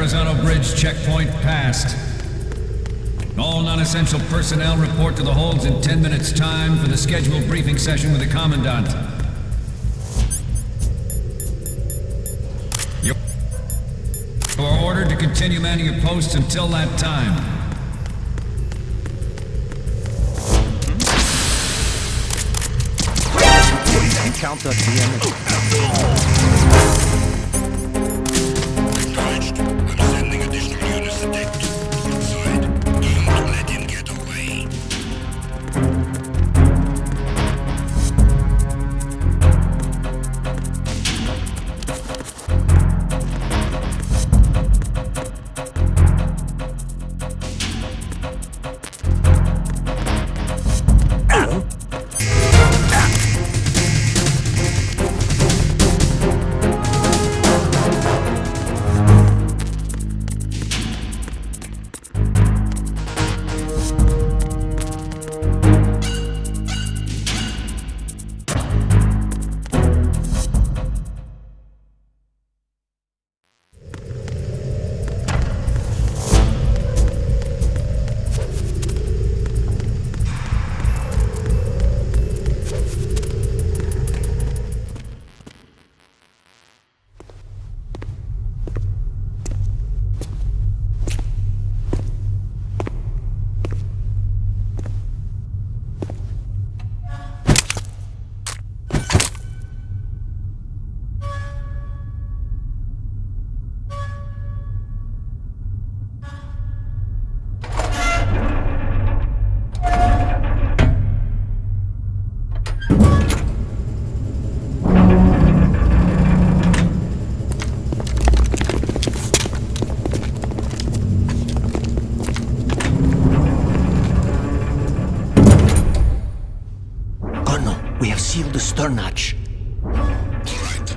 horizontal bridge checkpoint passed. All non-essential personnel report to the holds in 10 minutes' time for the scheduled briefing session with the Commandant. You are ordered to continue manning your posts until that time. Encounter the enemy. Acknowledged. I'm sending additional units to deck 2 inside. Don't let him get away. We have sealed the stern hatch. All right.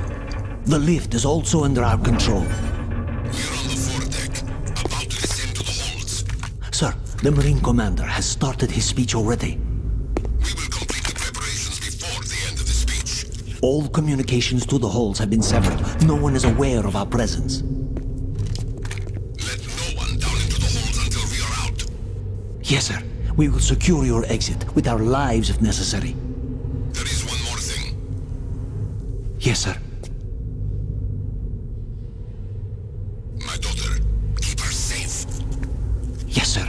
The lift is also under our control. We're on the foredeck, about to descend to the holds. Sir, the Marine Commander has started his speech already. We will complete the preparations before the end of the speech. All communications to the holds have been severed. No one is aware of our presence. Let no one down into the holds until we are out. Yes, sir. We will secure your exit with our lives if necessary. There is one more thing. Yes, sir. My daughter, keep her safe. Yes, sir.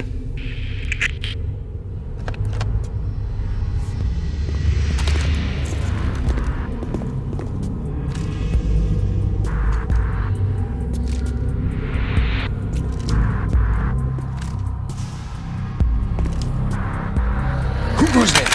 Who goes there?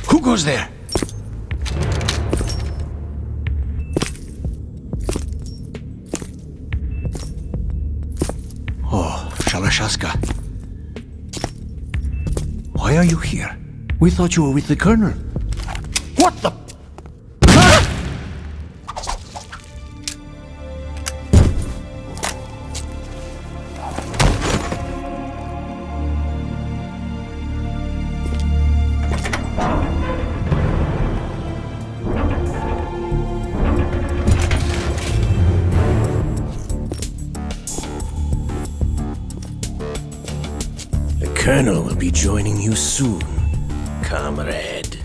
Who goes there? Oh, Shalashaska. Why are you here? We thought you were with the Colonel. What the... Colonel will be joining you soon, comrade.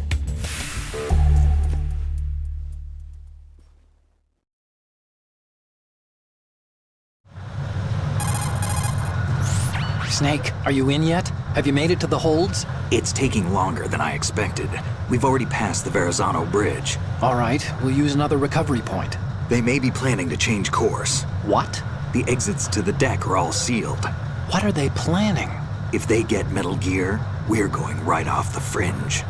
Snake, are you in yet? Have you made it to the holds? It's taking longer than I expected. We've already passed the Verrazano Bridge. All right, we'll use another recovery point. They may be planning to change course. What? The exits to the deck are all sealed. What are they planning? If they get Metal Gear, we're going right off the fringe.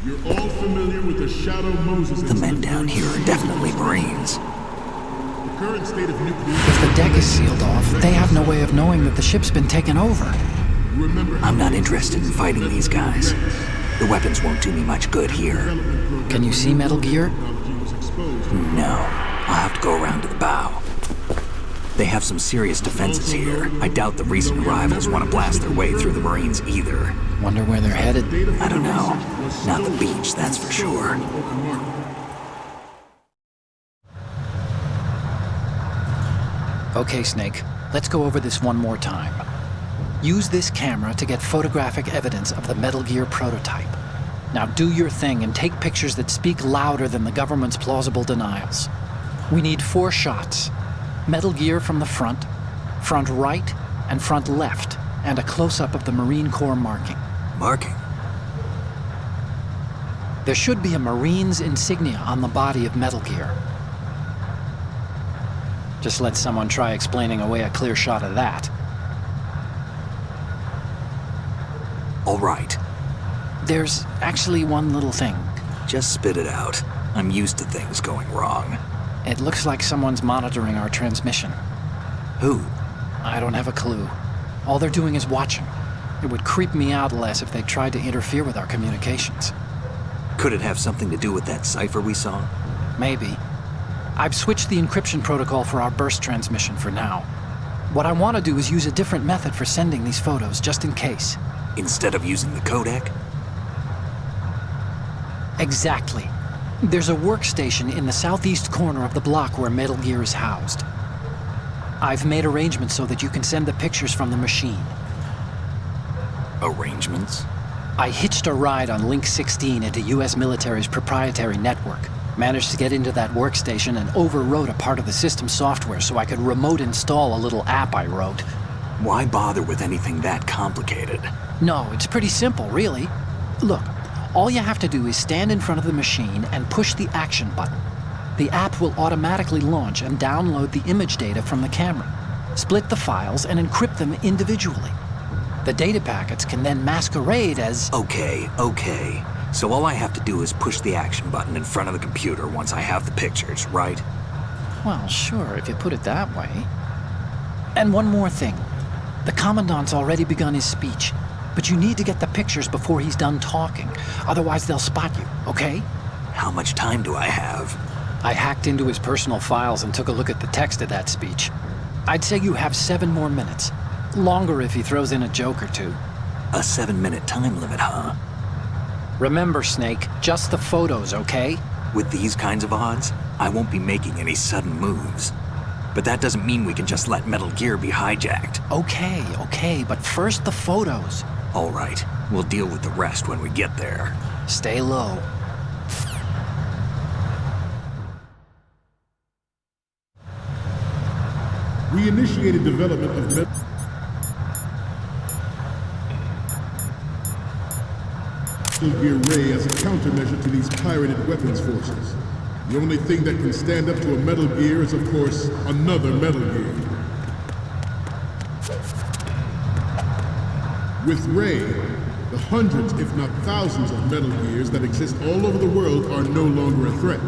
You're all familiar with the Shadow Moses The men down here are definitely Marines. The current state of nuclear... If the deck is sealed off, they have no way of knowing that the ship's been taken over. I'm not interested in fighting these guys. The weapons won't do me much good here. Can you see Metal Gear? No. I'll have to go around to the bow. They have some serious defenses here. I doubt the recent arrivals want to blast their way through the Marines either. Wonder where they're headed. I don't know. Not the beach, that's for sure. Okay, Snake, let's go over this one more time. Use this camera to get photographic evidence of the Metal Gear prototype. Now do your thing and take pictures that speak louder than the government's plausible denials. We need 4 shots. Metal Gear from the front right, and front left, and a close-up of the Marine Corps marking. Marking? There should be a Marine's insignia on the body of Metal Gear. Just let someone try explaining away a clear shot of that. All right. There's actually one little thing. Just spit it out. I'm used to things going wrong. It looks like someone's monitoring our transmission. Who? I don't have a clue. All they're doing is watching. It would creep me out less if they tried to interfere with our communications. Could it have something to do with that cipher we saw? Maybe. I've switched the encryption protocol for our burst transmission for now. What I want to do is use a different method for sending these photos, just in case. Instead of using the codec? Exactly. There's a workstation in the southeast corner of the block where Metal Gear is housed. I've made arrangements so that you can send the pictures from the machine. Arrangements? I hitched a ride on Link 16 into US military's proprietary network. Managed to get into that workstation and overwrote a part of the system software so I could remote install a little app I wrote. Why bother with anything that complicated? No, it's pretty simple, really. Look, all you have to do is stand in front of the machine and push the action button. The app will automatically launch and download the image data from the camera, split the files, and encrypt them individually. The data packets can then masquerade as... Okay. So all I have to do is push the action button in front of the computer once I have the pictures, right? Well, sure, if you put it that way. And one more thing. The Commandant's already begun his speech, but you need to get the pictures before he's done talking. Otherwise, they'll spot you, okay? How much time do I have? I hacked into his personal files and took a look at the text of that speech. I'd say you have 7 more minutes. Longer if he throws in a joke or two. A 7-minute time limit, huh? Remember, Snake, just the photos, okay? With these kinds of odds, I won't be making any sudden moves. But that doesn't mean we can just let Metal Gear be hijacked. Okay, but first the photos. All right, we'll deal with the rest when we get there. Stay low. We initiated development of Metal Gear Ray as a countermeasure to these pirated weapons forces. The only thing that can stand up to a Metal Gear is, of course, another Metal Gear. With Ray, the hundreds, if not thousands, of Metal Gears that exist all over the world are no longer a threat.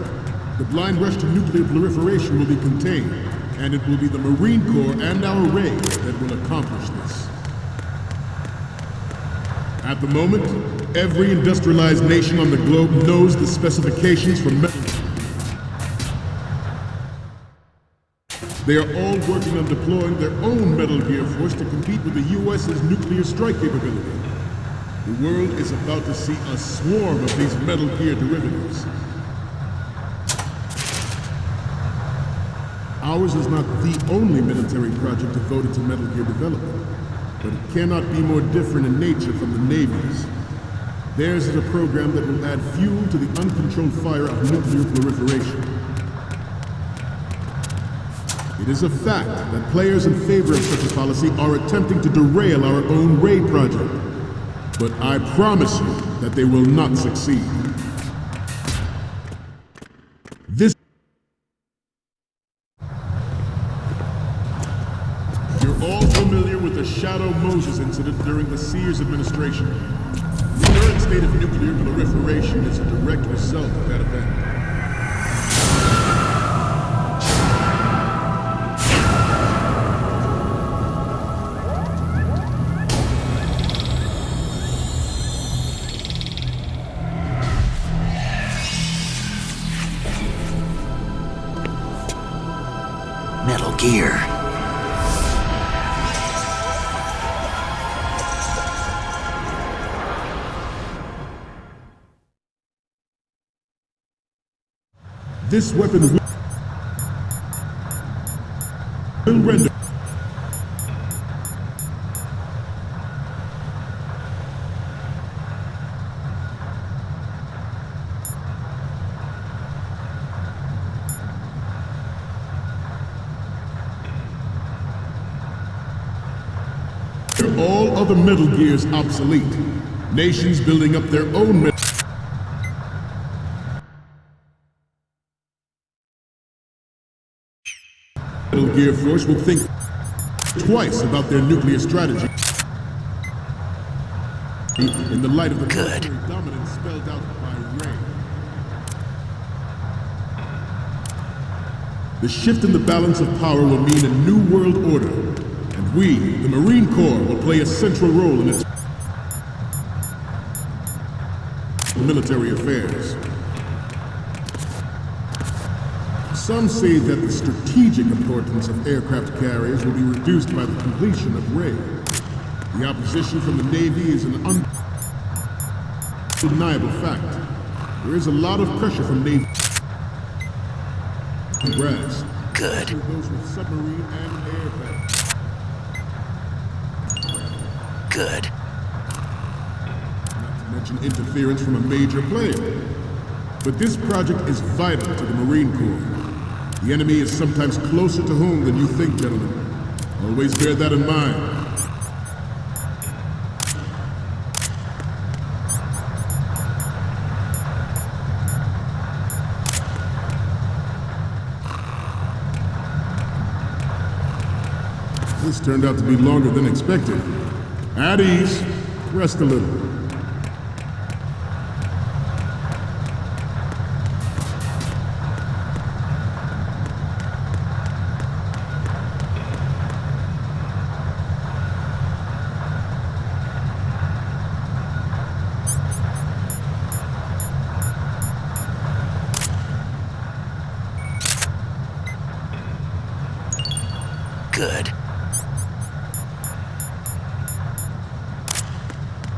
The blind rush to nuclear proliferation will be contained, and it will be the Marine Corps and our Ray that will accomplish this. At the moment, every industrialized nation on the globe knows the specifications for Metal Gear. They are all working on deploying their own Metal Gear force to compete with the US's nuclear strike capability. The world is about to see a swarm of these Metal Gear derivatives. Ours is not the only military project devoted to Metal Gear development. but it cannot be more different in nature from the Navy's. Theirs is a program that will add fuel to the uncontrolled fire of nuclear proliferation. It is a fact that players in favor of such a policy are attempting to derail our own Ray project. But I promise you that they will not succeed. This... You're all familiar with the Shadow Moses incident during the Sears administration. The current state of nuclear proliferation is a direct result of that event. Metal Gear. This weapon will render all other Metal Gears obsolete. Nations building up their own Metal Gear Force will think twice about their nuclear strategy in the light of the military dominance spelled out by Ray. The shift in the balance of power will mean a new world order, and we, the Marine Corps, will play a central role in its military affairs. Some say that the strategic importance of aircraft carriers will be reduced by the completion of Ray. The opposition from the Navy is an undeniable fact. There is a lot of pressure from Navy brass. Good. Those with submarine and aircraft. Good. Not to mention interference from a major player. But this project is vital to the Marine Corps. The enemy is sometimes closer to home than you think, gentlemen. Always bear that in mind. This turned out to be longer than expected. At ease. Rest a little. Good.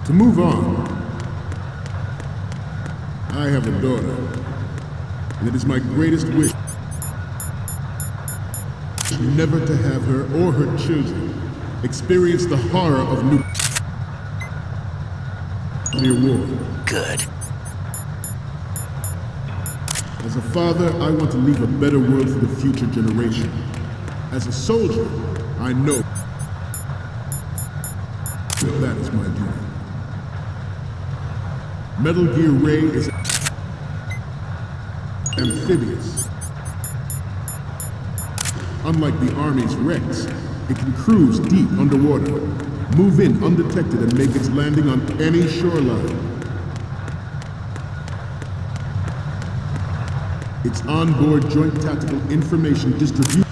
To move on, I have a daughter, and it is my greatest wish never to have her or her children experience the horror of nuclear war. Good. As a father, I want to leave a better world for the future generation. As a soldier, I know that is my duty. Metal Gear Ray is amphibious. Unlike the Army's Rex, it can cruise deep underwater, move in undetected, and make its landing on any shoreline. Its onboard Joint Tactical Information Distribution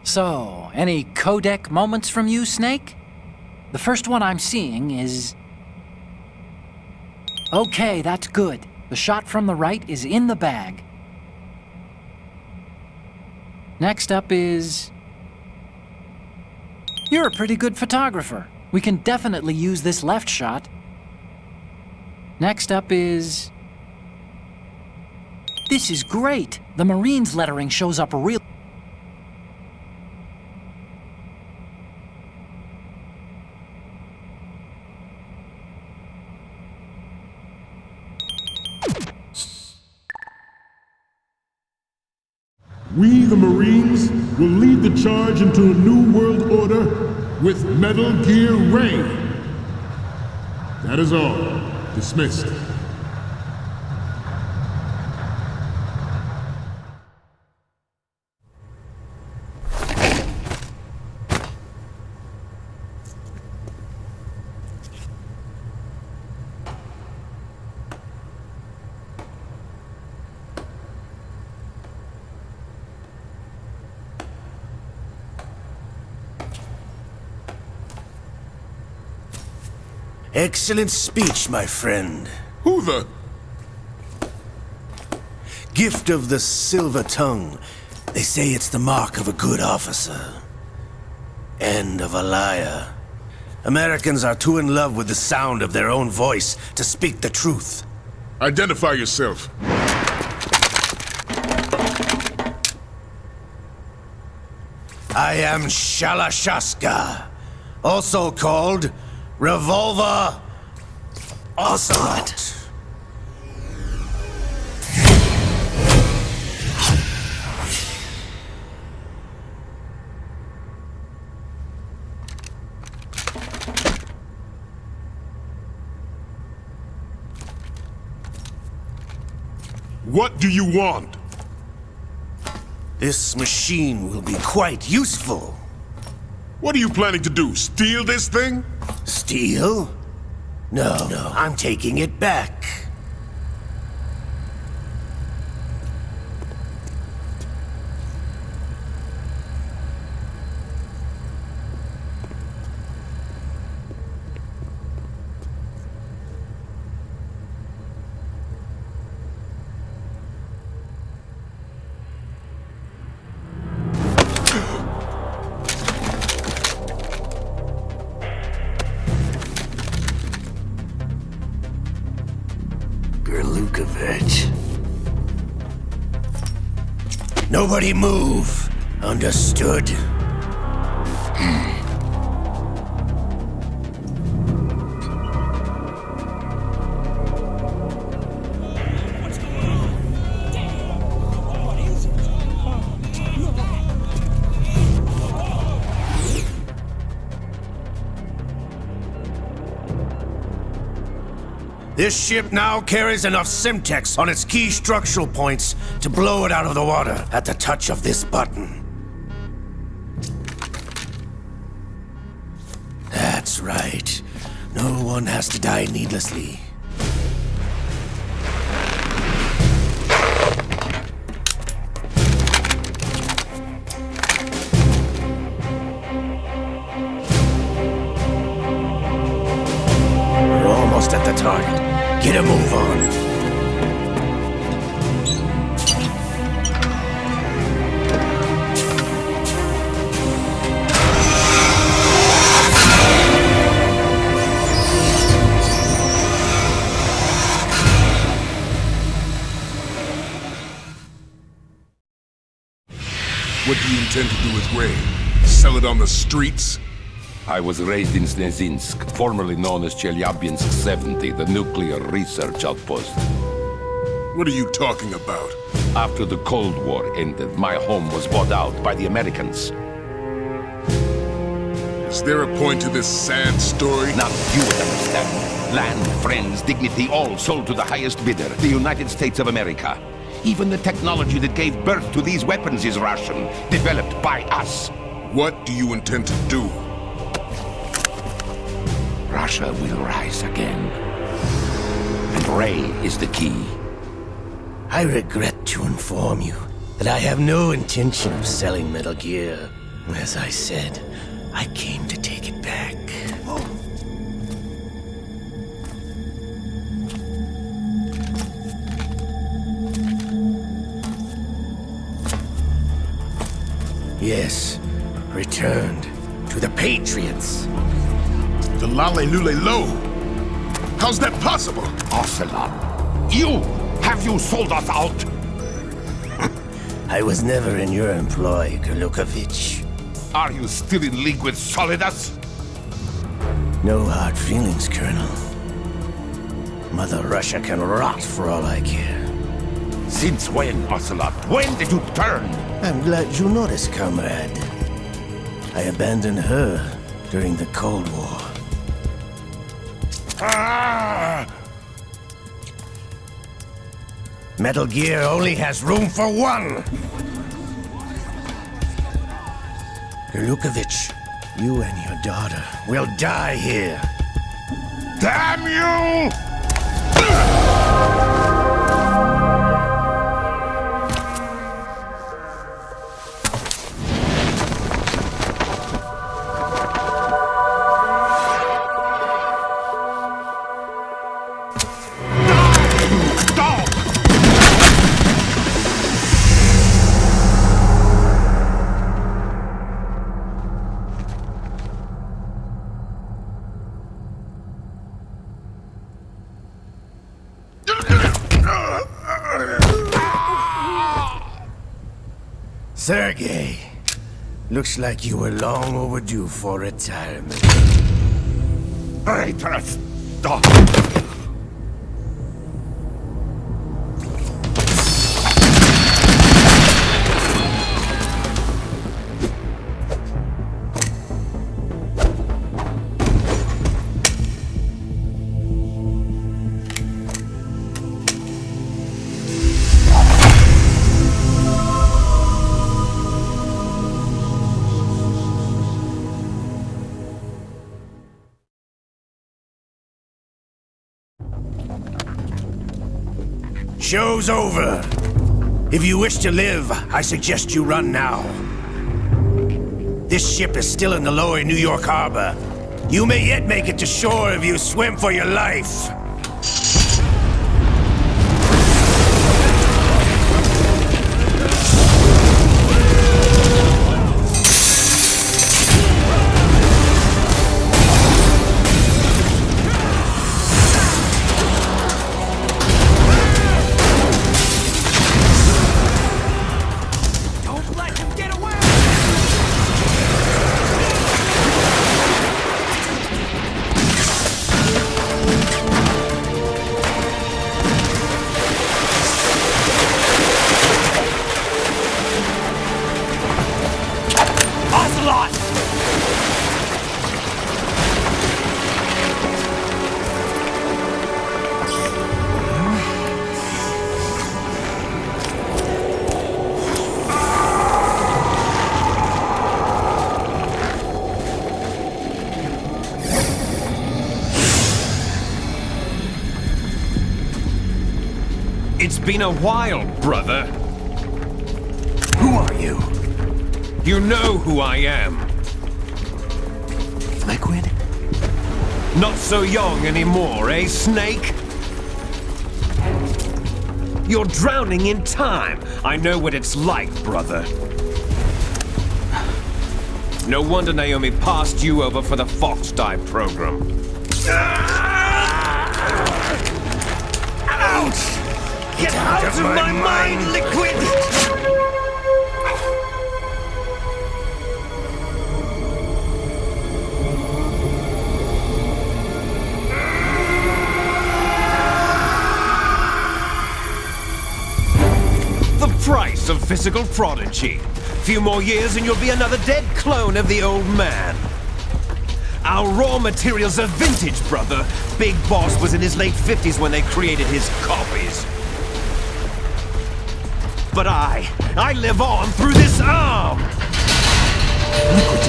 So, any codec moments from you, Snake? The first one I'm seeing is... Okay, that's good. The shot from the right is in the bag. Next up is... You're a pretty good photographer. We can definitely use this left shot. Next up is... This is great! The Marines lettering shows up real... We, the Marines, will lead the charge into a new world order with Metal Gear Ray. That is all. Dismissed. Excellent speech, my friend. Who the... Gift of the silver tongue. They say it's the mark of a good officer. And of a liar. Americans are too in love with the sound of their own voice to speak the truth. Identify yourself. I am Shalashaska, also called Revolver Ocelot. What do you want? This machine will be quite useful. What are you planning to do? Steal this thing? Steal? No, I'm taking it back. Nobody move. Understood? This ship now carries enough Simtex on its key structural points to blow it out of the water at the touch of this button. That's right. No one has to die needlessly. We're almost at the target. Get a move on. What do you intend to do with Ray? Sell it on the streets? I was raised in Snezinsk, formerly known as Chelyabinsk 70, the nuclear research outpost. What are you talking about? After the Cold War ended, my home was bought out by the Americans. Is there a point to this sad story? Now you would understand. Land, friends, dignity, all sold to the highest bidder, the United States of America. Even the technology that gave birth to these weapons is Russian, developed by us. What do you intend to do? Russia will rise again. And Ray is the key. I regret to inform you that I have no intention of selling Metal Gear. As I said, I came to take it back. Yes, returned to the Patriots. The Lale Lule Lo. How's that possible? Ocelot, have you sold us out? I was never in your employ, Golukovich. Are you still in league with Solidus? No hard feelings, Colonel. Mother Russia can rot for all I care. Since when, Ocelot? When did you turn? I'm glad you noticed, comrade. I abandoned her during the Cold War. Ah! Metal Gear only has room for one! Golukovich, you and your daughter will die here. Damn you! Sergei, looks like you were long overdue for retirement. Traitorous dog! Show's over. If you wish to live, I suggest you run now. This ship is still in the lower New York harbor. You may yet make it to shore if you swim for your life. It's been a while, brother. Who are you? You know who I am. Liquid? Not so young anymore, eh, Snake? You're drowning in time. I know what it's like, brother. No wonder Naomi passed you over for the Fox Dive program. Ouch! Get out of my mind, Liquid! The price of physical prodigy. Few more years and you'll be another dead clone of the old man. Our raw materials are vintage, brother. Big Boss was in his late 50s when they created his copies. But I live on through this arm! Liquid's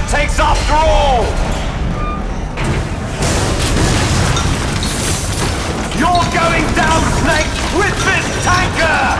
it takes after all! You're going down, Snake, with this tanker!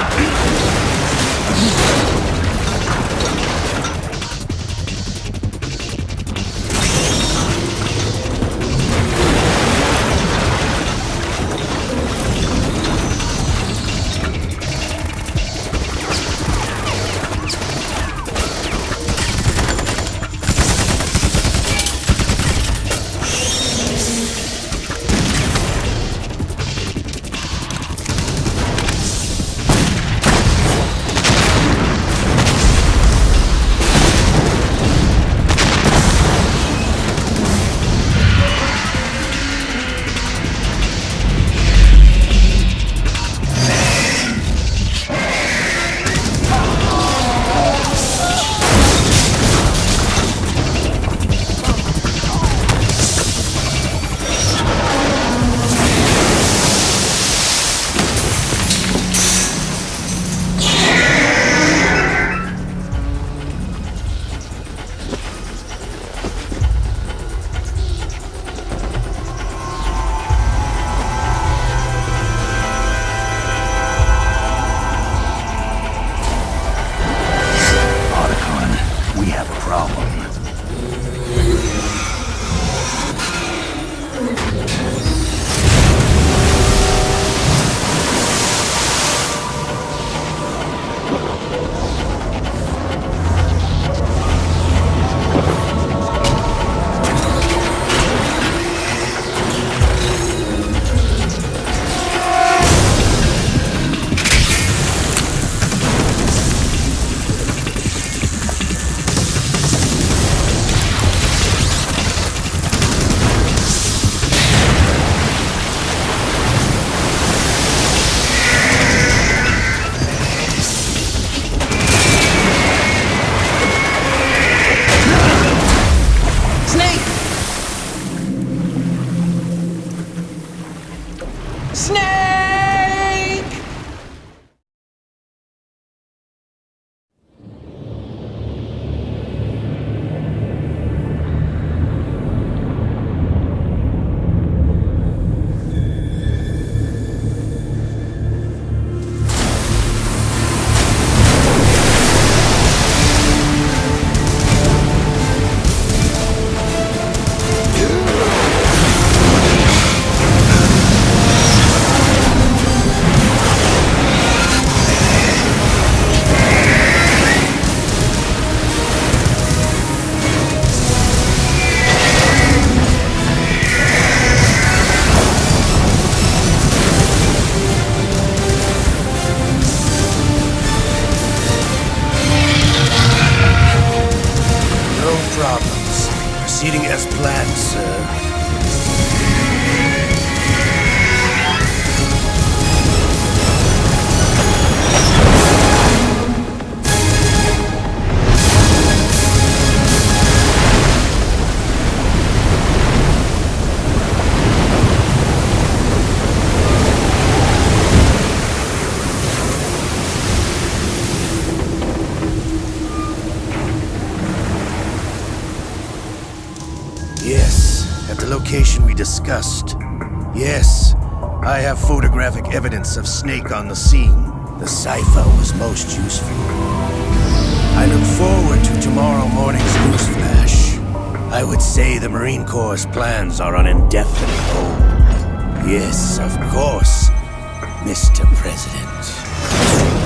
Proceeding as planned, sir. Yes, at the location we discussed. Yes, I have photographic evidence of Snake on the scene. The cipher was most useful. I look forward to tomorrow morning's news flash. I would say the Marine Corps' plans are on indefinite hold. Yes, of course, Mr. President.